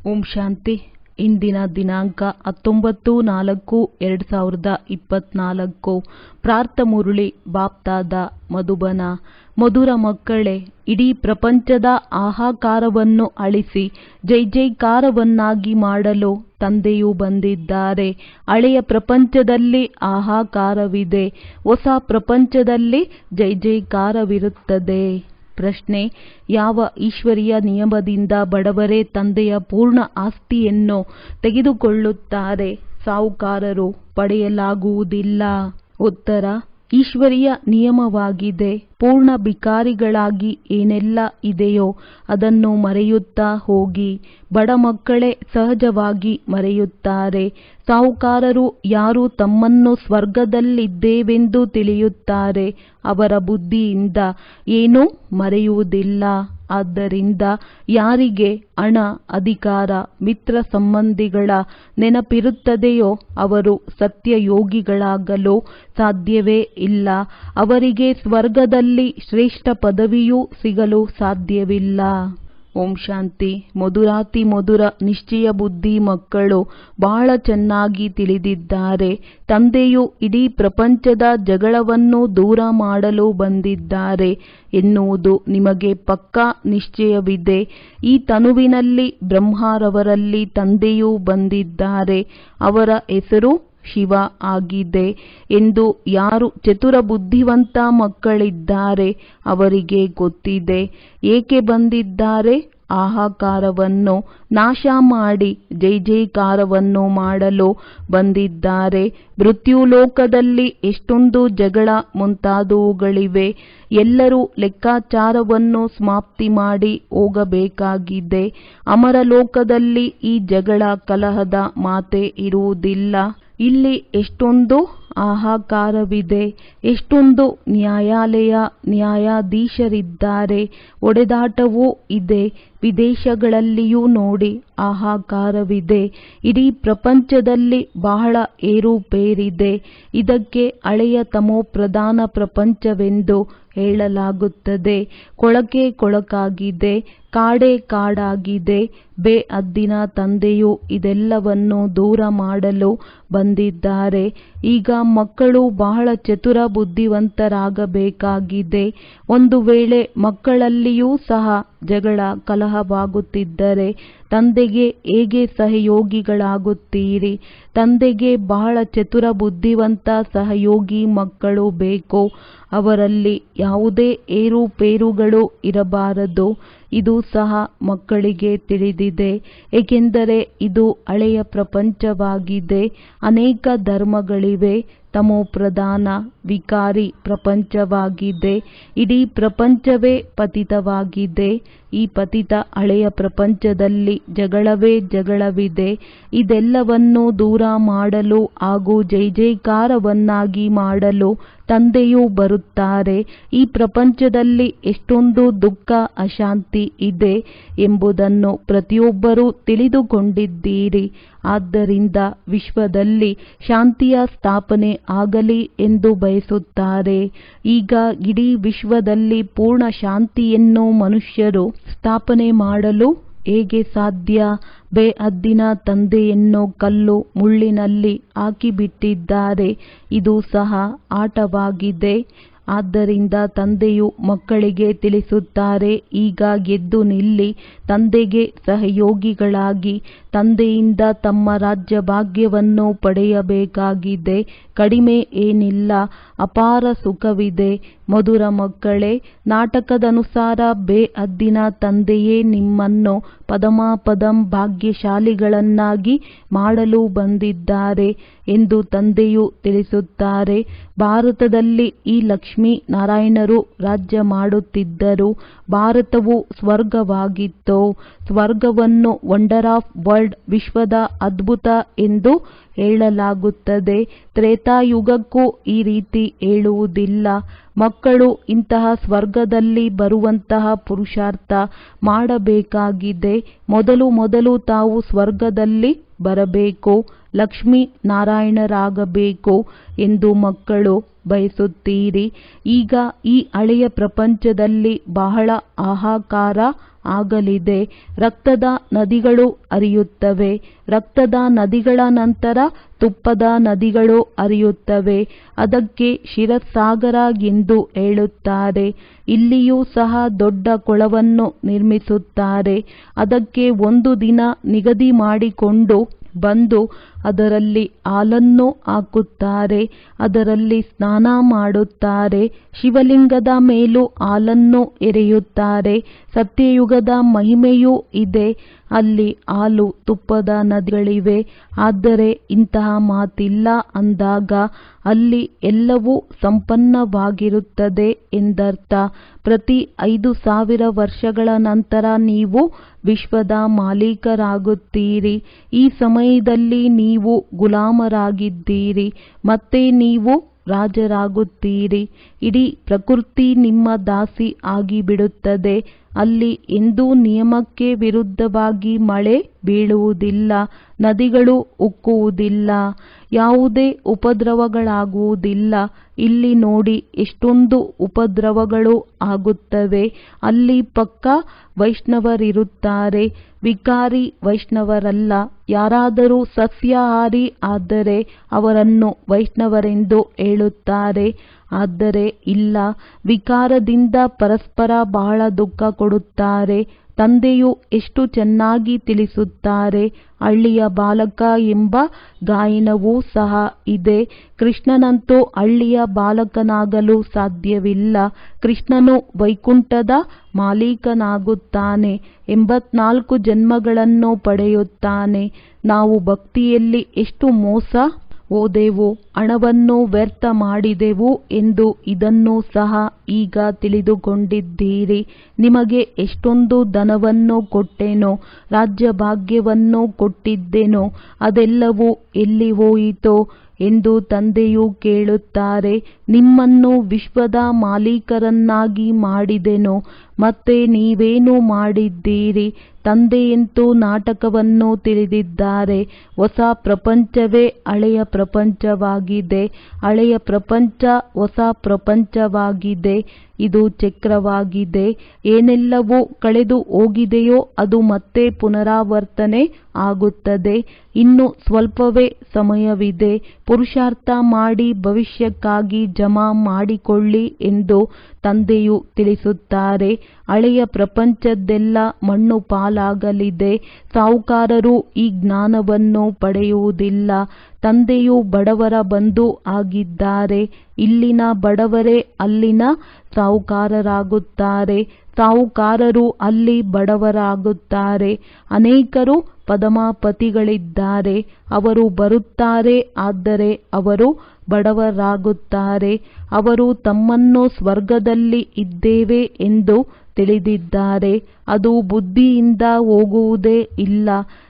ಓಂ ಶಾಂತಿ. ಇಂದಿನ ದಿನಾಂಕ 19/4/2024. ಪ್ರಾರ್ಥ ಮುರಳಿ ಬಾಪ್ತಾದ ಮಧುಬನ. ಮಧುರ ಮಕ್ಕಳೇ, ಇಡೀ ಪ್ರಪಂಚದ ಆಹಾಕಾರವನ್ನು ಅಳಿಸಿ ಜೈ ಜೈಕಾರವನ್ನಾಗಿ ಮಾಡಲು ತಂದೆಯು ಬಂದಿದ್ದಾರೆ. ಹಳೆಯ ಪ್ರಪಂಚದಲ್ಲಿ ಆಹಾಕಾರವಿದೆ, ಹೊಸ ಪ್ರಪಂಚದಲ್ಲಿ ಜೈ ಜೈಕಾರವಿರುತ್ತದೆ. ಪ್ರಶ್ನೆ: ಯಾವ ಈಶ್ವರೀಯ ನಿಯಮದಿಂದ ಬಡವರೇ ತಂದೆಯ ಪೂರ್ಣ ಆಸ್ತಿಯನ್ನು ತೆಗೆದುಕೊಳ್ಳುತ್ತಾರೆ, ಸಾಹುಕಾರರು ಪಡೆಯಲಾಗುವುದಿಲ್ಲ? ಉತ್ತರ: ಈಶ್ವರೀಯ ನಿಯಮವಾಗಿದೆ. ಪೂರ್ಣ ಭಿಕಾರಿಗಳಾಗಿ ಏನೆಲ್ಲ ಇದೆಯೋ ಅದನ್ನು ಮರೆಯುತ್ತಾ ಹೋಗಿ. ಬಡ ಮಕ್ಕಳೇ ಸಹಜವಾಗಿ ಮರೆಯುತ್ತಾರೆ. ಸಾಹುಕಾರರು ಯಾರು ತಮ್ಮನ್ನು ಸ್ವರ್ಗದಲ್ಲಿದ್ದೇವೆಂದು ತಿಳಿಯುತ್ತಾರೆ, ಅವರ ಬುದ್ಧಿಯಿಂದ ಏನೂ ಮರೆಯುವುದಿಲ್ಲ. ಆದ್ದರಿಂದ ಯಾರಿಗೆ ಹಣ, ಅಧಿಕಾರ, ಮಿತ್ರ ಸಂಬಂಧಿಗಳ ನೆನಪಿರುತ್ತದೆಯೋ ಅವರು ಸತ್ಯಯೋಗಿಗಳಾಗಲು ಸಾಧ್ಯವೇ ಇಲ್ಲ. ಅವರಿಗೆ ಸ್ವರ್ಗದಲ್ಲಿ ಶ್ರೇಷ್ಠ ಪದವಿಯೂ ಸಿಗಲು ಸಾಧ್ಯವಿಲ್ಲ. ಓಂ ಶಾಂತಿ. ಮಧುರಾತಿ ಮಧುರ ನಿಶ್ಚಯ ಬುದ್ಧಿ ಮಕ್ಕಳು ಬಹಳ ಚೆನ್ನಾಗಿ ತಿಳಿದಿದ್ದಾರೆ. ತಂದೆಯು ಇಡೀ ಪ್ರಪಂಚದ ಜಗಳವನ್ನು ದೂರ ಮಾಡಲು ಬಂದಿದ್ದಾರೆ ಎನ್ನುವುದು ನಿಮಗೆ ಪಕ್ಕಾ ನಿಶ್ಚಯವಿದೆ. ಈ ತನುವಿನಲ್ಲಿ ಬ್ರಹ್ಮರವರಲ್ಲಿ ತಂದೆಯೂ ಬಂದಿದ್ದಾರೆ. ಅವರ ಹೆಸರು ಶಿವ ಆಗಿದೆ ಎಂದು ಯಾರು ಚತುರ ಬುದ್ಧಿವಂತ ಮಕ್ಕಳಿದ್ದಾರೆ ಅವರಿಗೆ ಗೊತ್ತಿದೆ. ಏಕೆ ಬಂದಿದ್ದಾರೆ? ಆಹಾಕಾರವನ್ನು ನಾಶ ಮಾಡಿ ಜೈ ಜೈಕಾರವನ್ನು ಮಾಡಲು ಬಂದಿದ್ದಾರೆ. ಮೃತ್ಯುಲೋಕದಲ್ಲಿ ಎಷ್ಟೊಂದು ಜಗಳ ಮುಂತಾದವುಗಳಿವೆ. ಎಲ್ಲರೂ ಲೆಕ್ಕಾಚಾರವನ್ನು ಸಮಾಪ್ತಿ ಮಾಡಿ ಹೋಗಬೇಕಾಗಿದೆ. ಅಮರಲೋಕದಲ್ಲಿ ಈ ಜಗಳ ಕಲಹದ ಮಾತೇ ಇರುವುದಿಲ್ಲ. ಇಲ್ಲಿ ಎಷ್ಟೊಂದು ಆಹಾಕಾರವಿದೆ, ಎಷ್ಟೊಂದು ನ್ಯಾಯಾಲಯ, ನ್ಯಾಯಾಧೀಶರಿದ್ದಾರೆ, ಹೊಡೆದಾಟವೂ ಇದೆ. ವಿದೇಶಗಳಲ್ಲಿಯೂ ನೋಡಿ ಆಹಾಕಾರವಿದೆ. ಇಡೀ ಪ್ರಪಂಚದಲ್ಲಿ ಬಹಳ ಏರುಪೇರಿದೆ. ಇದಕ್ಕೆ ಹಳೆಯ ತಮೋಪ್ರಧಾನ ಪ್ರಪಂಚವೆಂದು ಹೇಳಲಾಗುತ್ತದೆ. ಕೊಳಕೆ ಕೊಳಕಾಗಿದೆ, ಕಾಡೇ ಕಾಡಾಗಿದೆ. ಬೇಅದ್ದಿನ ತಂದೆಯು ಇದೆಲ್ಲವನ್ನು ದೂರ ಮಾಡಲು ಬಂದಿದ್ದಾರೆ. ಈಗ ಮಕ್ಕಳು ಬಹಳ ಚತುರ ಬುದ್ಧಿವಂತರಾಗಬೇಕಾಗಿದೆ. ಒಂದು ವೇಳೆ ಮಕ್ಕಳಲ್ಲಿಯೂ ಸಹ ಜಗಳ ಕಲಹವಾಗುತ್ತಿದ್ದರೆ ತಂದೆಗೆ ಹೇಗೆ ಸಹಯೋಗಿಗಳಾಗುತ್ತೀರಿ? ತಂದೆಗೆ ಬಹಳ ಚತುರ ಬುದ್ಧಿವಂತ ಸಹಯೋಗಿ ಮಕ್ಕಳು ಬೇಕು. ಅವರಲ್ಲಿ ಯಾವುದೇ ಏರುಪೇರುಗಳು ಇರಬಾರದು. ಇದು ಸಹ ಮಕ್ಕಳಿಗೆ ತಿಳಿದಿದೆ, ಏಕೆಂದರೆ ಇದು ಹಳೆಯ ಪ್ರಪಂಚವಾಗಿದೆ. ಅನೇಕ ಧರ್ಮಗಳಿವೆ. ತಮೋಪ್ರಧಾನ ವಿಕಾರಿ ಪ್ರಪಂಚವಾಗಿದೆ. ಇಡೀ ಪ್ರಪಂಚವೇ ಪತಿತವಾಗಿದೆ. ಈ ಪತಿತ ಹಳೆಯ ಪ್ರಪಂಚದಲ್ಲಿ ಜಗಳವೇ ಜಗಳವಿದೆ. ಇದೆಲ್ಲವನ್ನು ದೂರ ಮಾಡಲು ಹಾಗೂ ಜೈ ಜೈಕಾರವನ್ನಾಗಿ ಮಾಡಲು ತಂದೆಯೂ ಬರುತ್ತಾರೆ. ಈ ಪ್ರಪಂಚದಲ್ಲಿ ಎಷ್ಟೊಂದು ದುಃಖ, ಅಶಾಂತಿ ಇದೆ ಎಂಬುದನ್ನು ಪ್ರತಿಯೊಬ್ಬರೂ ತಿಳಿದುಕೊಂಡಿದ್ದೀರಿ. ಆದ್ದರಿಂದ ವಿಶ್ವದಲ್ಲಿ ಶಾಂತಿಯ ಸ್ಥಾಪನೆ ಆಗಲಿ ಎಂದು ಬಯಸುತ್ತಾರೆ. ಈಗ ಇಡೀ ವಿಶ್ವದಲ್ಲಿ ಪೂರ್ಣ ಶಾಂತಿಯನ್ನು ಮನುಷ್ಯರು ಸ್ಥಾಪನೆ ಮಾಡಲು ಹೇಗೆ ಸಾಧ್ಯ? ಬೇಅದ್ದಿನ ತಂದೆಯನ್ನು ಕಲ್ಲು ಮುಳ್ಳಿನಲ್ಲಿ ಹಾಕಿಬಿಟ್ಟಿದ್ದಾರೆ. ಇದು ಸಹ ಆಟವಾಗಿದೆ. ಆದ್ದರಿಂದ ತಂದೆಯು ಮಕ್ಕಳಿಗೆ ತಿಳಿಸುತ್ತಾರೆ, ಈಗ ಎದ್ದು ನಿಲ್ಲಿ, ತಂದೆಗೆ ಸಹಯೋಗಿಗಳಾಗಿ ತಂದೆಯಿಂದ ತಮ್ಮ ರಾಜ್ಯ ಭಾಗ್ಯವನ್ನು ಪಡೆಯಬೇಕಾಗಿದೆ. ಕಡಿಮೆ ಏನಿಲ್ಲ, ಅಪಾರ ಸುಖವಿದೆ. ಮಧುರ ಮಕ್ಕಳೇ, ನಾಟಕದನುಸಾರ ಬೇಅದ್ದಿನ ತಂದೆಯೇ ನಿಮ್ಮನ್ನು ಪದಮಾಪದಂ ಭಾಗ್ಯಶಾಲಿಗಳನ್ನಾಗಿ ಮಾಡಲು ಬಂದಿದ್ದಾರೆ ಎಂದು ತಂದೆಯು ತಿಳಿಸುತ್ತಾರೆ. ಭಾರತದಲ್ಲಿ ಈ ಲಕ್ಷ್ಮೀ ನಾರಾಯಣರು ರಾಜ್ಯ ಮಾಡುತ್ತಿದ್ದರು. ಭಾರತವು ಸ್ವರ್ಗವಾಗಿತ್ತು. ಸ್ವರ್ಗವನ್ನು ವಂಡರ್ ಆಫ್ ವರ್ಲ್ಡ್, ವಿಶ್ವದ ಅದ್ಭುತ ಎಂದು ಹೇಳಲಾಗುತ್ತದೆ. ತ್ರೇತಾಯುಗಕ್ಕೂ ಈ ರೀತಿ ಹೇಳುವುದಿಲ್ಲ. ಮಕ್ಕಳು ಇಂತಹ ಸ್ವರ್ಗದಲ್ಲಿ ಬರುವಂತಹ ಪುರುಷಾರ್ಥ ಮಾಡಬೇಕಾಗಿದೆ. ಮೊದಲು ತಾವು ಸ್ವರ್ಗದಲ್ಲಿ ಬರಬೇಕು, ಲಕ್ಷ್ಮೀ ನಾರಾಯಣರಾಗಬೇಕು ಎಂದು ಮಕ್ಕಳು ಬಯಸುತ್ತೀರಿ. ಈಗ ಈ ಹಳೆಯ ಪ್ರಪಂಚದಲ್ಲಿ ಬಹಳ ಹಾಹಾಕಾರ ಆಗಲಿದೆ. ರಕ್ತದ ನದಿಗಳು ಹರಿಯುತ್ತವೆ. ರಕ್ತದ ನದಿಗಳ ನಂತರ ತುಪ್ಪದ ನದಿಗಳು ಹರಿಯುತ್ತವೆ. ಅದಕ್ಕೆ ಕ್ಷೀರಸಾಗರ ಎಂದು ಹೇಳುತ್ತಾರೆ. ಇಲ್ಲಿಯೂ ಸಹ ದೊಡ್ಡ ಕೊಳವನ್ನು ನಿರ್ಮಿಸುತ್ತಾರೆ. ಅದಕ್ಕೆ ಒಂದು ದಿನ ನಿಗದಿ ಮಾಡಿಕೊಂಡು ಬಂದು ಅದರಲ್ಲಿ ಹಾಲನ್ನು ಹಾಕುತ್ತಾರೆ. ಅದರಲ್ಲಿ ಸ್ನಾನ ಮಾಡುತ್ತಾರೆ. ಶಿವಲಿಂಗದ ಮೇಲೂ ಹಾಲನ್ನು ಎರೆಯುತ್ತಾರೆ. ಸತ್ಯಯುಗದ ಮಹಿಮೆಯೂ ಇದೆ. ಅಲ್ಲಿ ಹಾಲು ತುಪ್ಪದ ನದಿಗಳಿವೆ. ಆದರೆ ಇಂತಹ ಮಾತಿಲ್ಲ ಅಂದಾಗ ಅಲ್ಲಿ ಎಲ್ಲವೂ ಸಂಪನ್ನವಾಗಿರುತ್ತದೆ ಎಂದರ್ಥ. ಪ್ರತಿ 5000 ವರ್ಷಗಳ ನಂತರ ನೀವು ವಿಶ್ವದ ಮಾಲೀಕರಾಗುತ್ತೀರಿ. ಈ ಸಮಯದಲ್ಲಿ ನೀವು ಗುಲಾಮರಾಗಿದ್ದೀರಿ. ಮತ್ತೆ ನೀವು ರಾಜರಾಗುತ್ತೀರಿ. ಇಡೀ ಪ್ರಕೃತಿ ನಿಮ್ಮ ದಾಸಿ ಆಗಿಬಿಡುತ್ತದೆ. ಅಲ್ಲಿ ಎಂದೂ ನಿಯಮಕ್ಕೆ ವಿರುದ್ಧವಾಗಿ ಮಳೆ ಬೀಳುವುದಿಲ್ಲ. ನದಿಗಳು ಉಕ್ಕುವುದಿಲ್ಲ. ಯಾವುದೇ ಉಪದ್ರವಗಳಾಗುವುದಿಲ್ಲ. ಇಲ್ಲಿ ನೋಡಿ ಎಷ್ಟೊಂದು ಉಪದ್ರವಗಳು ಆಗುತ್ತವೆ. ಅಲ್ಲಿ ಪಕ್ಕಾ ವೈಷ್ಣವರಿರುತ್ತಾರೆ. ವಿಕಾರಿ ವೈಷ್ಣವರಲ್ಲ. ಯಾರಾದರೂ ಸಸ್ಯಾಹಾರಿ ಆದರೆ ಅವರನ್ನು ವೈಷ್ಣವರೆಂದು ಹೇಳುತ್ತಾರೆ. ಆದರೆ ಇಲ್ಲ, ವಿಕಾರದಿಂದ ಪರಸ್ಪರ ಬಹಳ ದುಃಖ ಕೊಡುತ್ತಾರೆ. ತಂದೆಯು ಎಷ್ಟು ಚೆನ್ನಾಗಿ ತಿಳಿಸುತ್ತಾರೆ. ಹಳ್ಳಿಯ ಬಾಲಕ ಎಂಬ ಗಾಯನವೂ ಸಹ ಇದೆ. ಕೃಷ್ಣನಂತೂ ಹಳ್ಳಿಯ ಬಾಲಕನಾಗಲು ಸಾಧ್ಯವಿಲ್ಲ. ಕೃಷ್ಣನು ವೈಕುಂಠದ ಮಾಲೀಕನಾಗುತ್ತಾನೆ. 84 ಜನ್ಮಗಳನ್ನು ಪಡೆಯುತ್ತಾನೆ. ನಾವು ಭಕ್ತಿಯಲ್ಲಿ ಎಷ್ಟು ಮೋಸ ಹೋದೆವು, ಹಣವನ್ನು ವ್ಯರ್ಥ ಮಾಡಿದೆವು ಎಂದು ಇದನ್ನು ಸಹ ಈಗ ತಿಳಿದುಕೊಂಡಿದ್ದೀರಿ. ನಿಮಗೆ ಎಷ್ಟೊಂದು ಧನವನ್ನು ಕೊಟ್ಟೆನೋ, ರಾಜ್ಯಭಾಗ್ಯವನ್ನು ಕೊಟ್ಟಿದ್ದೆನೋ, ಅದೆಲ್ಲವೂ ಎಲ್ಲಿ ಹೋಯಿತೋ ಎಂದು ತಂದೆಯು ಕೇಳುತ್ತಾರೆ. ನಿಮ್ಮನ್ನು ವಿಶ್ವದ ಮಾಲೀಕರನ್ನಾಗಿ ಮಾಡಿದೆನೋ, ಮತ್ತೆ ನೀವೇನು ಮಾಡಿದ್ದೀರಿ? ತಂದೆಯಂತೂ ನಾಟಕವನ್ನು ತಿಳಿದಿದ್ದಾರೆ. ಹೊಸ ಪ್ರಪಂಚವೇ ಹಳೆಯ ಪ್ರಪಂಚವಾಗಿದೆ. ಹಳೆಯ ಪ್ರಪಂಚ ಹೊಸ ಪ್ರಪಂಚವಾಗಿದೆ. ಇದು ಚಕ್ರವಾಗಿದೆ. ಏನೆಲ್ಲವೂ ಕಳೆದು ಹೋಗಿದೆಯೋ ಅದು ಮತ್ತೆ ಪುನರಾವರ್ತನೆ ಆಗುತ್ತದೆ. ಇನ್ನು ಸ್ವಲ್ಪವೇ ಸಮಯವಿದೆ. ಪುರುಷಾರ್ಥ ಮಾಡಿ ಭವಿಷ್ಯಕ್ಕಾಗಿ ಜಮಾ ಮಾಡಿಕೊಳ್ಳಿ ಎಂದು ತಂದೆಯು ತಿಳಿಸುತ್ತಾರೆ. ಹಳೆಯ ಪ್ರಪಂಚದ್ದೆಲ್ಲ ಮಣ್ಣು ಪಾಲಾಗಲಿದೆ. ಸಾಹುಕಾರರು ಈ ಜ್ಞಾನವನ್ನು ಪಡೆಯುವುದಿಲ್ಲ. ತಂದೆಯು ಬಡವರ ಬಂಧು ಆಗಿದ್ದಾರೆ. ಇಲ್ಲಿನ ಬಡವರೇ ಅಲ್ಲಿನ ಸಾಹುಕಾರರಾಗುತ್ತಾರೆ. ಸಾಹುಕಾರರು ಅಲ್ಲಿ ಬಡವರಾಗುತ್ತಾರೆ. ಅನೇಕರು ಪದಮಾಪತಿಗಳಿದ್ದಾರೆ. ಅವರು ಬರುತ್ತಾರೆ, ಆದರೆ ಅವರು ಬಡವರಾಗುತ್ತಾರೆ. ಅವರು ತಮ್ಮನ್ನು ಸ್ವರ್ಗದಲ್ಲಿ ಇದ್ದೇವೆ ಎಂದು ತಿಳಿದಿದ್ದಾರೆ. ಅದು ಬುದ್ಧಿಯಿಂದ ಹೋಗುವುದೇ ಇಲ್ಲ.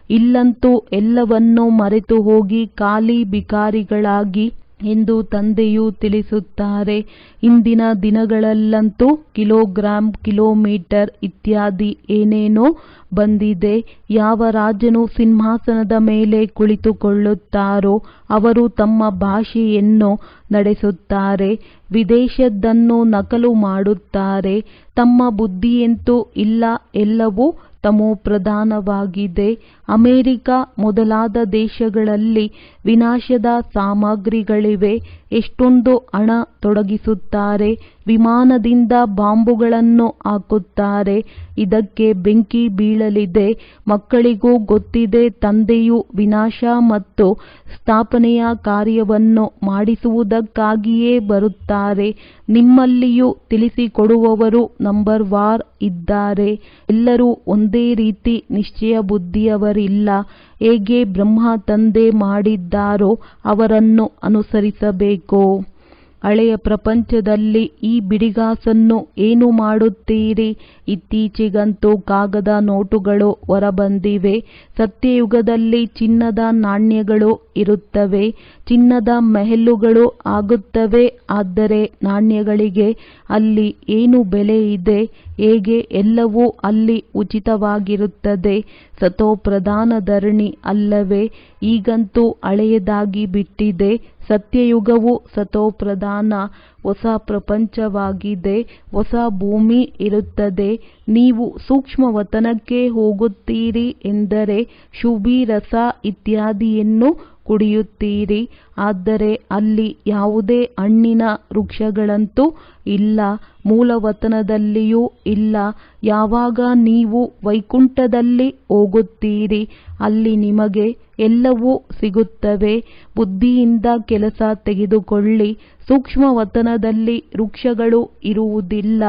ಇಲ್ಲಂತೂ ಎಲ್ಲವನ್ನೂ ಮರೆತು ಹೋಗಿ ಖಾಲಿ ಭಿಕಾರಿಗಳಾಗಿ ಎಂದು ತಂದೆಯು ತಿಳಿಸುತ್ತಾರೆ. ಇಂದಿನ ದಿನಗಳಲ್ಲಂತೂ ಕಿಲೋಗ್ರಾಂ, ಕಿಲೋಮೀಟರ್ ಇತ್ಯಾದಿ ಏನೇನೋ ಬಂದಿದೆ. ಯಾವ ರಾಜನು ಸಿಂಹಾಸನದ ಮೇಲೆ ಕುಳಿತುಕೊಳ್ಳುತ್ತಾರೋ ಅವರು ತಮ್ಮ ಭಾಷೆಯನ್ನು ನಡೆಸುತ್ತಾರೆ. ವಿದೇಶದ್ದನ್ನು ನಕಲು ಮಾಡುತ್ತಾರೆ. ತಮ್ಮ ಬುದ್ಧಿಯಂತೂ ಇಲ್ಲ. ಎಲ್ಲವೂ ತಮೋಪ್ರಧಾನವಾಗಿದೆ. ಅಮೆರಿಕ ಮೊದಲಾದ ದೇಶಗಳಲ್ಲಿ ವಿನಾಶದ ಸಾಮಗ್ರಿಗಳಿವೆ. ಎಷ್ಟೊಂದು ಹಣ ತೊಡಗಿಸುತ್ತಾರೆ. ವಿಮಾನದಿಂದ ಬಾಂಬುಗಳನ್ನು ಹಾಕುತ್ತಾರೆ. ಇದಕ್ಕೆ ಬೆಂಕಿ ಬೀಳಲಿದೆ. ಮಕ್ಕಳಿಗೂ ಗೊತ್ತಿದೆ. ತಂದೆಯು ವಿನಾಶ ಮತ್ತು ಸ್ಥಾಪನೆಯ ಕಾರ್ಯವನ್ನು ಮಾಡಿಸುವುದಕ್ಕಾಗಿಯೇ ಬರುತ್ತಾರೆ. ನಿಮ್ಮಲ್ಲಿಯೂ ತಿಳಿಸಿಕೊಡುವವರು ನಂಬರ್ ವಾರ್ ಇದ್ದಾರೆ. ಎಲ್ಲರೂ ಒಂದೇ ರೀತಿ ನಿಶ್ಚಯ ಬುದ್ಧಿಯವರಿಲ್ಲ. ಹೇಗೆ ಬ್ರಹ್ಮ ತಂದೆ ಮಾಡಿದ್ದಾರೋ ಅವರನ್ನು ಅನುಸರಿಸಬೇಕು. ಹಳೆಯ ಪ್ರಪಂಚದಲ್ಲಿ ಈ ಬಿಡಿಗಾಸನ್ನು ಏನು ಮಾಡುತ್ತೀರಿ? ಇತ್ತೀಚೆಗಂತೂ ಕಾಗದ ನೋಟುಗಳು ಹೊರಬಂದಿವೆ. ಸತ್ಯಯುಗದಲ್ಲಿ ಚಿನ್ನದ ನಾಣ್ಯಗಳು ಇರುತ್ತವೆ. ಚಿನ್ನದ ಮೆಹಲುಗಳು ಆಗುತ್ತವೆ. ಆದರೆ ನಾಣ್ಯಗಳಿಗೆ ಅಲ್ಲಿ ಏನು ಬೆಲೆ ಇದೆ? ಹೇಗೆ ಎಲ್ಲವೂ ಅಲ್ಲಿ ಉಚಿತವಾಗಿರುತ್ತದೆ. ಸತೋಪ್ರಧಾನ ಧರಣಿ ಅಲ್ಲವೇ? ಈಗಂತೂ ಹಳೆಯದಾಗಿ ಬಿಟ್ಟಿದೆ. ಸತ್ಯಯುಗವು ಸತೋಪ್ರಧಾನ. ಹೊಸ ಪ್ರಪಂಚವಾಗಿದೆ, ಹೊಸ ಭೂಮಿ ಇರುತ್ತದೆ. ನೀವು ಸೂಕ್ಷ್ಮ ವತನಕ್ಕೆ ಹೋಗುತ್ತೀರಿ ಎಂದರೆ ಶುಭಿ ರಸ ಇತ್ಯಾದಿಯನ್ನು ಕುಡಿಯುತ್ತೀರಿ. ಆದರೆ ಅಲ್ಲಿ ಯಾವುದೇ ಹಣ್ಣಿನ ವೃಕ್ಷಗಳಂತೂ ಇಲ್ಲ, ಮೂಲವತನದಲ್ಲಿಯೂ ಇಲ್ಲ. ಯಾವಾಗ ನೀವು ವೈಕುಂಠದಲ್ಲಿ ಹೋಗುತ್ತೀರಿ ಅಲ್ಲಿ ನಿಮಗೆ ಎಲ್ಲವೂ ಸಿಗುತ್ತವೆ. ಬುದ್ಧಿಯಿಂದ ಕೆಲಸ ತೆಗೆದುಕೊಳ್ಳಿ. ಸೂಕ್ಷ್ಮ ವತನದಲ್ಲಿ ವೃಕ್ಷಗಳು ಇರುವುದಿಲ್ಲ.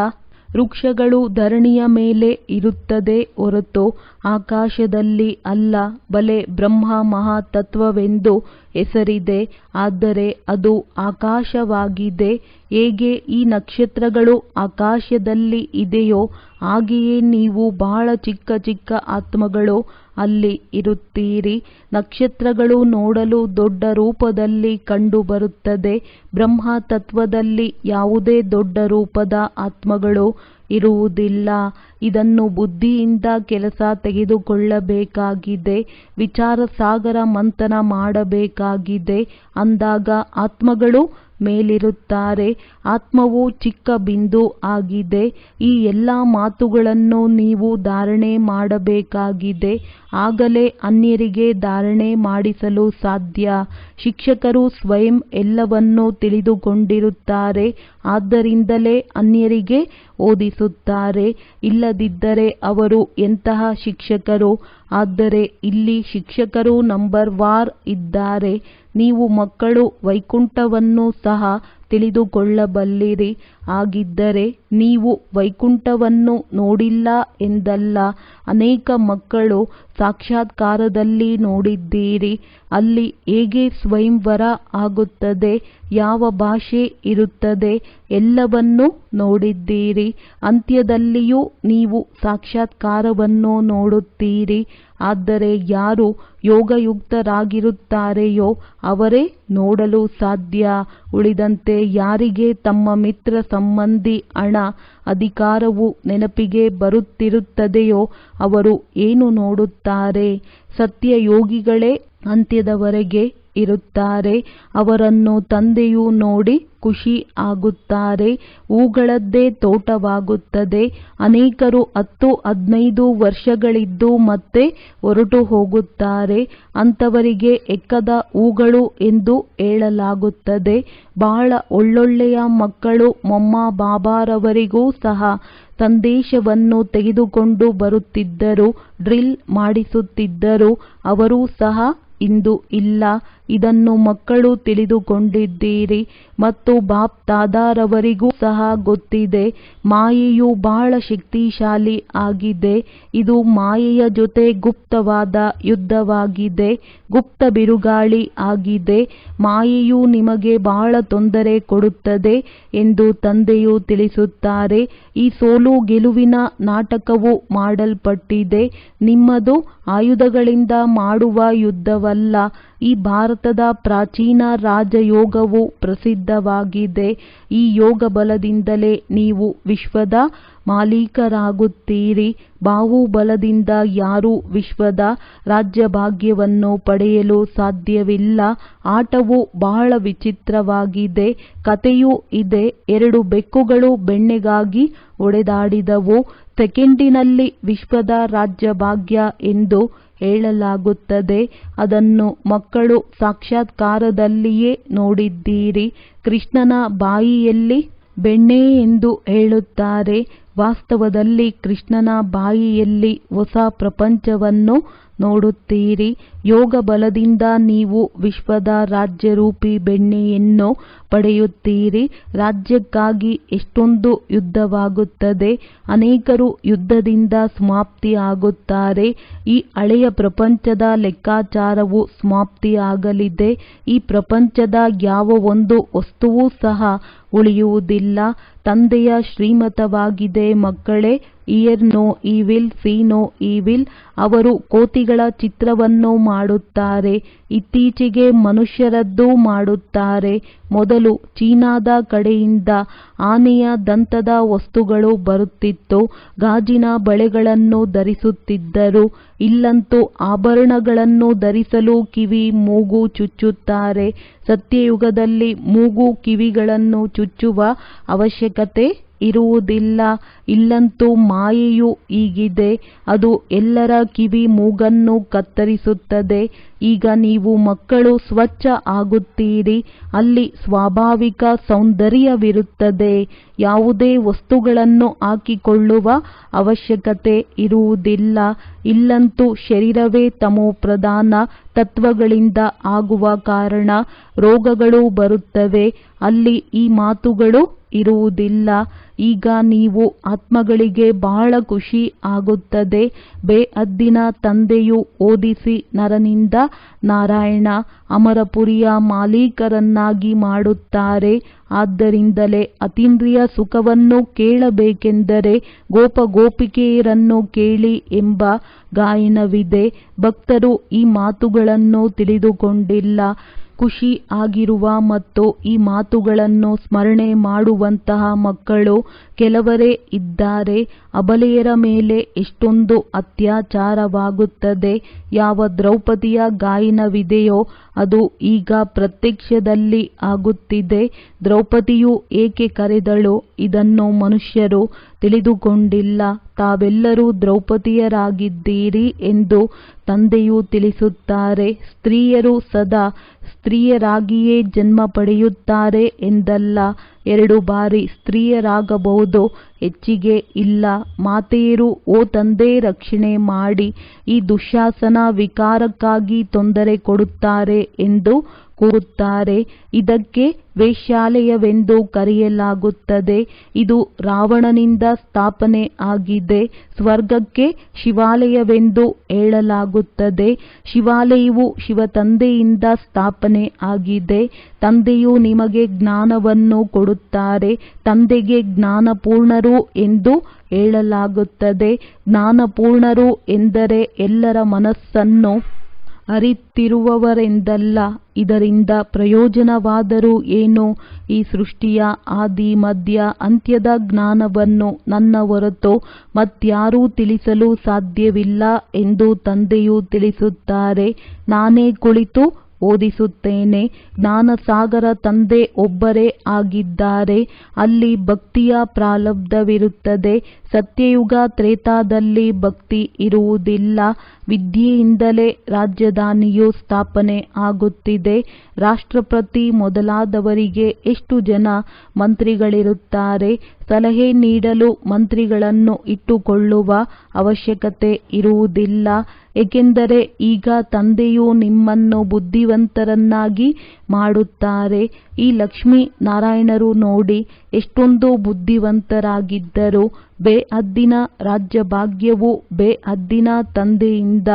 ವೃಕ್ಷಗಳು ಧರಣಿಯ ಮೇಲೆ ಇರುತ್ತದೆ ಹೊರತು ಆಕಾಶದಲ್ಲಿ ಅಲ್ಲ. ಬಲೆ ಬ್ರಹ್ಮ ಮಹಾತತ್ವವೆಂದು ಹೆಸರಿದೆ, ಆದರೆ ಅದು ಆಕಾಶವಾಗಿದೆ. ಹೇಗೆ ಈ ನಕ್ಷತ್ರಗಳು ಆಕಾಶದಲ್ಲಿ ಇದೆಯೋ ಹಾಗೆಯೇ ನೀವು ಬಹಳ ಚಿಕ್ಕ ಚಿಕ್ಕ ಆತ್ಮಗಳು ಅಲ್ಲಿ ಇರುತ್ತೀರಿ. ನಕ್ಷತ್ರಗಳು ನೋಡಲು ದೊಡ್ಡ ರೂಪದಲ್ಲಿ ಕಂಡುಬರುತ್ತದೆ. ಬ್ರಹ್ಮ ತತ್ವದಲ್ಲಿ ಯಾವುದೇ ದೊಡ್ಡ ರೂಪದ ಆತ್ಮಗಳು ಇರುವುದಿಲ್ಲ. ಇದನ್ನು ಬುದ್ಧಿಯಿಂದ ಕೆಲಸ ತೆಗೆದುಕೊಳ್ಳಬೇಕಾಗಿದೆ. ವಿಚಾರ ಸಾಗರ ಮಂಥನ ಮಾಡಬೇಕಾಗಿದೆ. ಅಂದಾಗ ಆತ್ಮಗಳು ಮೇಲಿರುತ್ತಾರೆ. ಆತ್ಮವು ಚಿಕ್ಕ ಬಿಂದು ಆಗಿದೆ. ಈ ಎಲ್ಲ ಮಾತುಗಳನ್ನು ನೀವು ಧಾರಣೆ ಮಾಡಬೇಕಾಗಿದೆ. ಆಗಲೇ ಅನ್ಯರಿಗೆ ಧಾರಣೆ ಮಾಡಿಸಲು ಸಾಧ್ಯ. ಶಿಕ್ಷಕರು ಸ್ವಯಂ ಎಲ್ಲವನ್ನೂ ತಿಳಿದುಕೊಂಡಿರುತ್ತಾರೆ. ಆದ್ದರಿಂದಲೇ ಅನ್ಯರಿಗೆ ಓದಿಸುತ್ತಾರೆ. ಇಲ್ಲದಿದ್ದರೆ ಅವರು ಎಂತಹ ಶಿಕ್ಷಕರು? ಆದರೆ ಇಲ್ಲಿ ಶಿಕ್ಷಕರು ನಂಬರ್ ವಾರ್ ಇದ್ದಾರೆ. ನೀವು ಮಕ್ಕಳು ವೈಕುಂಠವನ್ನು ಸಹ ತಿಳಿದುಕೊಳ್ಳಬಲ್ಲಿರಿ. ಹಾಗಿದ್ದರೆ ನೀವು ವೈಕುಂಠವನ್ನು ನೋಡಿಲ್ಲ ಎಂದಲ್ಲ. ಅನೇಕ ಮಕ್ಕಳು ಸಾಕ್ಷಾತ್ಕಾರದಲ್ಲಿ ನೋಡಿದ್ದೀರಿ. ಅಲ್ಲಿ ಹೇಗೆ ಸ್ವಯಂವರ ಆಗುತ್ತದೆ, ಯಾವ ಭಾಷೆ ಇರುತ್ತದೆ, ಎಲ್ಲವನ್ನೂ ನೋಡಿದ್ದೀರಿ. ಅಂತ್ಯದಲ್ಲಿಯೂ ನೀವು ಸಾಕ್ಷಾತ್ಕಾರವನ್ನು ನೋಡುತ್ತೀರಿ. ಆದರೆ ಯಾರು ಯೋಗಯುಕ್ತರಾಗಿರುತ್ತಾರೆಯೋ ಅವರೇ ನೋಡಲು ಸಾಧ್ಯ. ಉಳಿದಂತೆ ಯಾರಿಗೆ ತಮ್ಮ ಮಿತ್ರ ಸಂಬಂಧಿ ಹಣ ಅಧಿಕಾರವು ನೆನಪಿಗೆ ಬರುತ್ತಿರುತ್ತದೆಯೋ ಅವರು ಏನು ನೋಡುತ್ತಾರೆ? ಸತ್ಯಯೋಗಿಗಳೇ ಅಂತ್ಯದವರೆಗೆ ಇರುತ್ತಾರೆ. ಅವರನ್ನು ತಂದೆಯು ನೋಡಿ ಖುಷಿ ಆಗುತ್ತಾರೆ. ಹೂಗಳದ್ದೇ ತೋಟವಾಗುತ್ತದೆ. ಅನೇಕರು 10-15 ವರ್ಷಗಳಿದ್ದು ಮತ್ತೆ ಹೊರಟು ಹೋಗುತ್ತಾರೆ. ಅಂಥವರಿಗೆ ಎಕ್ಕದ ಹೂಗಳು ಎಂದು ಹೇಳಲಾಗುತ್ತದೆ. ಬಹಳ ಒಳ್ಳೊಳ್ಳೆಯ ಮಕ್ಕಳು ಮೊಮ್ಮ ಬಾಬಾರವರಿಗೂ ಸಹ ಸಂದೇಶವನ್ನು ತೆಗೆದುಕೊಂಡು ಬರುತ್ತಿದ್ದರು, ಡ್ರಿಲ್ ಮಾಡಿಸುತ್ತಿದ್ದರು. ಅವರೂ ಸಹ ಇಂದು ಇಲ್ಲ. ಇದನ್ನು ಮಕ್ಕಳು ತಿಳಿದುಕೊಂಡಿದ್ದೀರಿ. ಮತ್ತು ಬಾಪ್ ದಾದಾರವರಿಗೂ ಸಹ ಗೊತ್ತಿದೆ. ಮಾಯೆಯು ಬಹಳ ಶಕ್ತಿಶಾಲಿ ಆಗಿದೆ. ಇದು ಮಾಯೆಯ ಜೊತೆ ಗುಪ್ತವಾದ ಯುದ್ಧವಾಗಿದೆ, ಗುಪ್ತ ಬಿರುಗಾಳಿ ಆಗಿದೆ. ಮಾಯೆಯು ನಿಮಗೆ ಬಹಳ ತೊಂದರೆ ಕೊಡುತ್ತದೆ ಎಂದು ತಂದೆಯು ತಿಳಿಸುತ್ತಾರೆ. ಈ ಸೋಲು ಗೆಲುವಿನ ನಾಟಕವು ಮಾಡಲ್ಪಟ್ಟಿದೆ. ನಿಮ್ಮದು ಆಯುಧಗಳಿಂದ ಮಾಡುವ ಯುದ್ಧವಲ್ಲ. ಈ ಭಾರತದ ಪ್ರಾಚೀನ ರಾಜಯೋಗವು ಪ್ರಸಿದ್ಧವಾಗಿದೆ. ಈ ಯೋಗ ಬಲದಿಂದಲೇ ನೀವು ವಿಶ್ವದ ಮಾಲೀಕರಾಗುತ್ತೀರಿ. ಬಾಹುಬಲದಿಂದ ಯಾರೂ ವಿಶ್ವದ ರಾಜ್ಯಭಾಗ್ಯವನ್ನು ಪಡೆಯಲು ಸಾಧ್ಯವಿಲ್ಲ. ಆಟವು ಬಹಳ ವಿಚಿತ್ರವಾಗಿದೆ. ಕಥೆಯೂ ಇದೆ. 2 ಬೆಕ್ಕುಗಳು ಬೆಣ್ಣೆಗಾಗಿ ಹೊಡೆದಾಡಿದವು. ಸೆಕೆಂಡಿನಲ್ಲಿ ವಿಶ್ವದ ರಾಜ್ಯಭಾಗ್ಯ ಎಂದು ಹೇಳಲಾಗುತ್ತದೆ. ಅದನ್ನು ಮಕ್ಕಳು ಸಾಕ್ಷಾತ್ಕಾರದಲ್ಲಿಯೇ ನೋಡಿದ್ದೀರಿ. ಕೃಷ್ಣನ ಬಾಯಿಯಲ್ಲಿ ಬೆಣ್ಣೆ ಎಂದು ಹೇಳುತ್ತಾರೆ. ವಾಸ್ತವದಲ್ಲಿ ಕೃಷ್ಣನ ಬಾಯಿಯಲ್ಲಿ ಹೊಸ ಪ್ರಪಂಚವನ್ನು ನೋಡುತ್ತೀರಿ. ಯೋಗ ಬಲದಿಂದ ನೀವು ವಿಶ್ವದ ರಾಜ್ಯರೂಪಿ ಬೆಣ್ಣೆಯನ್ನು ಪಡೆಯುತ್ತೀರಿ. ರಾಜ್ಯಕ್ಕಾಗಿ ಎಷ್ಟೊಂದು ಯುದ್ಧವಾಗುತ್ತದೆ. ಅನೇಕರು ಯುದ್ಧದಿಂದ ಸಮಾಪ್ತಿಯಾಗುತ್ತಾರೆ. ಈ ಹಳೆಯ ಪ್ರಪಂಚದ ಲೆಕ್ಕಾಚಾರವು ಸಮಾಪ್ತಿಯಾಗಲಿದೆ. ಈ ಪ್ರಪಂಚದ ಯಾವ ಒಂದು ವಸ್ತುವೂ ಸಹ ಉಳಿಯುವುದಿಲ್ಲ. ತಂದೆಯ ಶ್ರೀಮತವಾಗಿದೆ ಮಕ್ಕಳೇ, hear no evil, see no evil. ಅವರು ಕೋತಿಗಳ ಚಿತ್ರವನ್ನು ಮಾಡುತ್ತಾರೆ, ಇತ್ತೀಚೆಗೆ ಮನುಷ್ಯರದ್ದೂ ಮಾಡುತ್ತಾರೆ. ಮೊದಲು ಚೀನಾದ ಕಡೆಯಿಂದ ಆನೆಯ ದಂತದ ವಸ್ತುಗಳು ಬರುತ್ತಿತ್ತು, ಗಾಜಿನ ಬಳೆಗಳನ್ನು ಧರಿಸುತ್ತಿದ್ದರು. ಇಲ್ಲಂತೂ ಆಭರಣಗಳನ್ನು ಧರಿಸಲು ಕಿವಿ ಮೂಗು ಚುಚ್ಚುತ್ತಾರೆ. ಸತ್ಯಯುಗದಲ್ಲಿ ಮೂಗು ಕಿವಿಗಳನ್ನು ಚುಚ್ಚುವ ಅವಶ್ಯಕತೆ ಇರುವುದಿಲ್ಲ. ಇಲ್ಲಂತೂ ಮಾಯೆಯು ಹೀಗಿದೆ, ಅದು ಎಲ್ಲರ ಕಿವಿ ಮೂಗನ್ನು ಕತ್ತರಿಸುತ್ತದೆ. ಈಗ ನೀವು ಮಕ್ಕಳು ಸ್ವಚ್ಛ ಆಗುತ್ತೀರಿ, ಅಲ್ಲಿ ಸ್ವಾಭಾವಿಕ ಸೌಂದರ್ಯವಿರುತ್ತದೆ. ಯಾವುದೇ ವಸ್ತುಗಳನ್ನು ಹಾಕಿಕೊಳ್ಳುವ ಅವಶ್ಯಕತೆ ಇರುವುದಿಲ್ಲ. ಇಲ್ಲಂತೂ ಶರೀರವೇ ತಮೋಪ್ರಧಾನ ತತ್ವಗಳಿಂದ ಆಗುವ ಕಾರಣ ರೋಗಗಳು ಬರುತ್ತವೆ. ಅಲ್ಲಿ ಈ ಮಾತುಗಳು ಇರುವುದಿಲ್ಲ. ಈಗ ನೀವು ಆತ್ಮಗಳಿಗೆ ಬಹಳ ಖುಷಿ ಆಗುತ್ತದೆ. ಬೇಹದ್ದಿನ ತಂದೆಯು ಓದಿಸಿ ನರನಿಂದ ನಾರಾಯಣ ಅಮರಪುರಿಯ ಮಾಲೀಕರನ್ನಾಗಿ ಮಾಡುತ್ತಾರೆ. ಆದ್ದರಿಂದಲೇ ಅತೀಂದ್ರಿಯ ಸುಖವನ್ನು ಕೇಳಬೇಕೆಂದರೆ ಗೋಪಗೋಪಿಕೆಯರನ್ನು ಕೇಳಿ ಎಂಬ ಗಾಯನವಿದೆ. ಭಕ್ತರು ಈ ಮಾತುಗಳನ್ನು ತಿಳಿದುಕೊಂಡಿಲ್ಲ. ಖುಷಿ ಆಗಿರುವ ಮತ್ತು ಈ ಮಾತುಗಳನ್ನು ಸ್ಮರಣೆ ಮಾಡುವಂತಹ ಮಕ್ಕಳು ಕೆಲವರೇ ಇದ್ದಾರೆ. ಅಬಲೆಯರ ಮೇಲೆ ಎಷ್ಟೊಂದು ಅತ್ಯಾಚಾರವಾಗುತ್ತದೆ. ಯಾವ ದ್ರೌಪದಿಯ ಗಾಯನವಿದೆಯೋ ಅದು ಈಗ ಪ್ರತ್ಯಕ್ಷದಲ್ಲಿ ಆಗುತ್ತಿದೆ. ದ್ರೌಪದಿಯು ಏಕೆ ಕರೆದಳು, ಇದನ್ನು ಮನುಷ್ಯರು ತಿಳಿದುಕೊಂಡಿಲ್ಲ. ತಾವೆಲ್ಲರೂ ದ್ರೌಪದಿಯರಾಗಿದ್ದೀರಿ ಎಂದು ತಂದೆಯು ತಿಳಿಸುತ್ತಾರೆ. ಸ್ತ್ರೀಯರು ಸದಾ ಸ್ತ್ರೀಯರಾಗಿಯೇ ಜನ್ಮ ಪಡೆಯುತ್ತಾರೆ ಎಂದಲ್ಲ, 2 ಬಾರಿ ಸ್ತ್ರೀಯರಾಗಬಹುದು, ಹೆಚ್ಚಿಗೆ ಇಲ್ಲ. ಮಾತೆಯರು ಓ ತಂದೆ ರಕ್ಷಣೆ ಮಾಡಿ, ಈ ದುಶ್ಯಾಸನ ವಿಕಾರಕ್ಕಾಗಿ ತೊಂದರೆ ಕೊಡುತ್ತಾರೆ ಎಂದು ಕೂಗುತ್ತಾರೆ. ಇದಕ್ಕೆ ವೇಶ್ಯಾಲಯವೆಂದು ಕರೆಯಲಾಗುತ್ತದೆ. ಇದು ರಾವಣನಿಂದ ಸ್ಥಾಪನೆ ಆಗಿದೆ. ಸ್ವರ್ಗಕ್ಕೆ ಶಿವಾಲಯವೆಂದು ಹೇಳಲಾಗುತ್ತದೆ. ಶಿವಾಲಯವು ಶಿವತಂದೆಯಿಂದ ಸ್ಥಾಪನೆ ಆಗಿದೆ. ತಂದೆಯು ನಿಮಗೆ ಜ್ಞಾನವನ್ನು ಕೊಡುತ್ತಾರೆ. ತಂದೆಗೆ ಜ್ಞಾನಪೂರ್ಣರು ಎಂದು ಹೇಳಲಾಗುತ್ತದೆ. ಜ್ಞಾನಪೂರ್ಣರು ಎಂದರೆ ಎಲ್ಲರ ಮನಸ್ಸನ್ನು ಅರಿತಿರುವವರೆಂದಲ್ಲ. ಇದರಿಂದ ಪ್ರಯೋಜನವಾದರೂ ಏನು? ಈ ಸೃಷ್ಟಿಯ ಆದಿ ಮಧ್ಯ ಅಂತ್ಯದ ಜ್ಞಾನವನ್ನು ನನ್ನ ಹೊರತು ಮತ್ಯಾರೂ ತಿಳಿಸಲು ಸಾಧ್ಯವಿಲ್ಲ ಎಂದು ತಂದೆಯು ತಿಳಿಸುತ್ತಾರೆ. ನಾನೇ ಕುಳಿತು ಓದಿಸುತ್ತೇನೆ. ಜ್ಞಾನಸಾಗರ ತಂದೆ ಒಬ್ಬರೇ ಆಗಿದ್ದಾರೆ. ಅಲ್ಲಿ ಭಕ್ತಿಯ ಪ್ರಾರಬ್ಧವಿರುತ್ತದೆ. ಸತ್ಯಯುಗ ತ್ರೇತಾದಲ್ಲಿ ಭಕ್ತಿ ಇರುವುದಿಲ್ಲ. ವಿದ್ಯೆಯಿಂದಲೇ ರಾಜಧಾನಿಯು ಸ್ಥಾಪನೆ ಆಗುತ್ತಿದೆ. ರಾಷ್ಟ್ರಪತಿ ಮೊದಲಾದವರಿಗೆ ಎಷ್ಟು ಜನ ಮಂತ್ರಿಗಳಿರುತ್ತಾರೆ. ಸಲಹೆ ನೀಡಲು ಮಂತ್ರಿಗಳನ್ನು ಇಟ್ಟುಕೊಳ್ಳುವ ಅವಶ್ಯಕತೆ ಇರುವುದಿಲ್ಲ. ಏಕೆಂದರೆ ಈಗ ತಂದೆಯು ನಿಮ್ಮನ್ನು ಬುದ್ಧಿವಂತರನ್ನಾಗಿ ಮಾಡುತ್ತಾರೆ. ಈ ಲಕ್ಷ್ಮೀ ನಾರಾಯಣರು ನೋಡಿ ಎಷ್ಟೊಂದು ಬುದ್ಧಿವಂತರಾಗಿದ್ದರು. ಬೇಹದ್ದಿನ ರಾಜ್ಯಭಾಗ್ಯವು ಬೇಹದ್ದಿನ ತಂದೆಯಿಂದ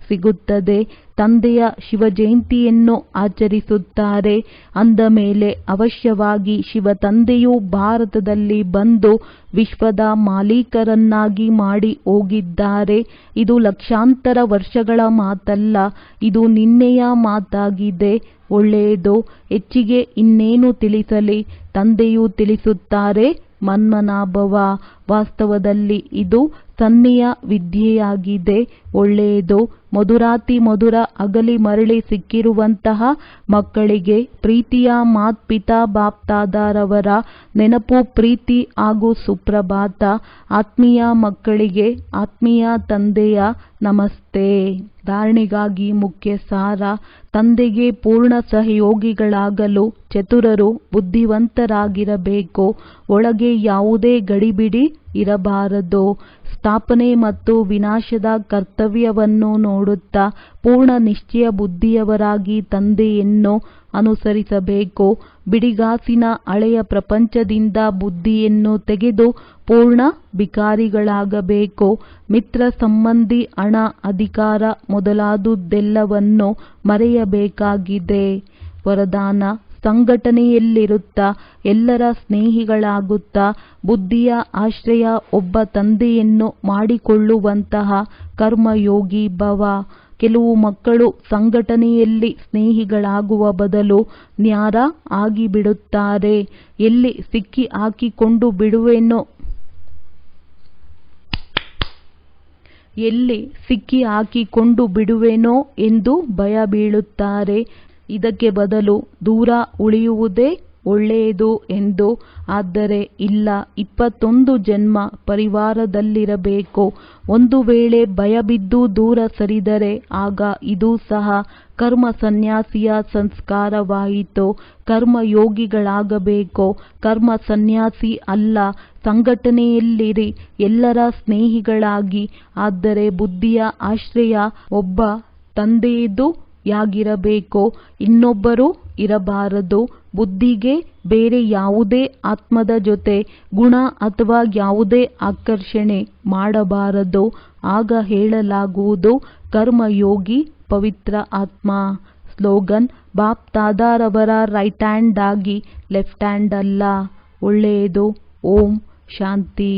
ಸಿಗುತ್ತದೆ. ತಂದೆಯ ಶಿವಜಯಂತಿಯನ್ನು ಆಚರಿಸುತ್ತಾರೆ. ಅಂದ ಮೇಲೆ ಅವಶ್ಯವಾಗಿ ಶಿವತಂದೆಯು ಭಾರತದಲ್ಲಿ ಬಂದು ವಿಶ್ವದ ಮಾಲೀಕರನ್ನಾಗಿ ಮಾಡಿ ಹೋಗಿದ್ದಾರೆ. ಇದು ಲಕ್ಷಾಂತರ ವರ್ಷಗಳ ಮಾತಲ್ಲ, ಇದು ನಿನ್ನೆಯ ಮಾತಾಗಿದೆ. ಒಳ್ಳೆಯದು, ಹೆಚ್ಚಿಗೆ ಇನ್ನೇನು ತಿಳಿಸಲಿ? ತಂದೆಯು ತಿಳಿಸುತ್ತಾರೆ, ಮನ್ಮನಾಭವ. ವಾಸ್ತವದಲ್ಲಿ ಇದು ಸನ್ನೆಯ ವಿದ್ಯೆಯಾಗಿದೆ. ಒಳ್ಳೆಯದು. ಮಧುರಾತಿ ಮಧುರ ಅಗಲಿ ಮರಳಿ ಸಿಕ್ಕಿರುವಂತಹ ಮಕ್ಕಳಿಗೆ ಪ್ರೀತಿಯ ಮಾತ್ಪಿತಾ ಬಾಪ್ತಾದರವರ ನೆನಪು, ಪ್ರೀತಿ ಹಾಗೂ ಸುಪ್ರಭಾತ. ಆತ್ಮೀಯ ಮಕ್ಕಳಿಗೆ ಆತ್ಮೀಯ ತಂದೆಯ ನಮಸ್ತೆ. ಧಾರಣೆಗಾಗಿ ಮುಖ್ಯ ಸಾರ: ತಂದೆಗೆ ಪೂರ್ಣ ಸಹಯೋಗಿಗಳಾಗಲು ಚತುರರು ಬುದ್ಧಿವಂತರಾಗಿರಬೇಕು. ಒಳಗೆ ಯಾವುದೇ ಗಡಿಬಿಡಿ ಇರಬಾರದು. ಸ್ಥಾಪನೆ ಮತ್ತು ವಿನಾಶದ ಕರ್ತವ್ಯವನ್ನು ನೋಡುತ್ತಾ ಪೂರ್ಣ ನಿಶ್ಚಯ ಬುದ್ಧಿಯವರಾಗಿ ತಂದೆಯನ್ನು ಅನುಸರಿಸಬೇಕು. ಬಿಡಿಗಾಸಿನ ಹಳೆಯ ಪ್ರಪಂಚದಿಂದ ಬುದ್ಧಿಯನ್ನು ತೆಗೆದು ಪೂರ್ಣ ಭಿಕಾರಿಗಳಾಗಬೇಕು. ಮಿತ್ರ ಸಂಬಂಧಿ, ಹಣ, ಅಧಿಕಾರ ಮೊದಲಾದುದೆಲ್ಲವನ್ನು ಮರೆಯಬೇಕಾಗಿದೆ. ವರದಾನ: ಸಂಘಟನೆಯಲ್ಲಿರುತ್ತಾ ಎಲ್ಲರ ಸ್ನೇಹಿಗಳಾಗುತ್ತಾ ಬುದ್ಧಿಯ ಆಶ್ರಯ ಒಬ್ಬ ತಂದೆಯನ್ನು ಮಾಡಿಕೊಳ್ಳುವಂತಹ ಕರ್ಮಯೋಗಿ ಭವ. ಕೆಲವು ಮಕ್ಕಳು ಸಂಘಟನೆಯಲ್ಲಿ ಸ್ನೇಹಿಗಳಾಗುವ ಬದಲು ನ್ಯಾರ ಆಗಿಬಿಡುತ್ತಾರೆ. ಎಲ್ಲಿ ಸಿಕ್ಕಿ ಹಾಕಿಕೊಂಡು ಬಿಡುವೆನೋ ಎಂದು ಭಯ ಬೀಳುತ್ತಾರೆ. ಇದಕ್ಕೆ ಬದಲು ದೂರ ಉಳಿಯುವುದೇ ಒಳ್ಳೆಯದು ಎಂದು. ಆದರೆ ಇಲ್ಲ, 21 ಜನ್ಮ ಪರಿವಾರದಲ್ಲಿರಬೇಕು. ಒಂದು ವೇಳೆ ಭಯಬಿದ್ದು ದೂರ ಸರಿದರೆ ಆಗ ಇದೂ ಸಹ ಕರ್ಮ ಸನ್ಯಾಸಿಯ ಸಂಸ್ಕಾರವಾಯಿತು. ಕರ್ಮಯೋಗಿಗಳಾಗಬೇಕು, ಕರ್ಮ ಸನ್ಯಾಸಿ ಅಲ್ಲ. ಸಂಘಟನೆಯಲ್ಲಿರಿ, ಎಲ್ಲರ ಸ್ನೇಹಿಗಳಾಗಿ. ಆದರೆ ಬುದ್ಧಿಯ ಆಶ್ರಯ ಒಬ್ಬ ತಂದೆಯದು ಯಾಗಿರಬೇಕು, ಇನ್ನೊಬ್ಬರು ಇರಬಾರದು. ಬುದ್ಧಿಗೆ ಬೇರೆ ಯಾವುದೇ ಆತ್ಮದ ಜೊತೆ ಗುಣ ಅಥವಾ ಯಾವುದೇ ಆಕರ್ಷಣೆ ಮಾಡಬಾರದು. ಆಗ ಹೇಳಲಾಗುವುದು ಕರ್ಮಯೋಗಿ ಪವಿತ್ರ ಆತ್ಮ. ಸ್ಲೋಗನ್: ಬಾಪ್ ತಾದಾರವರ ರೈಟ್ ಹ್ಯಾಂಡ್ ಆಗಿ ಲೆಫ್ಟ್ ಹ್ಯಾಂಡ್ ಅಲ್ಲ. ಒಳ್ಳೆಯದು. ಓಂ ಶಾಂತಿ.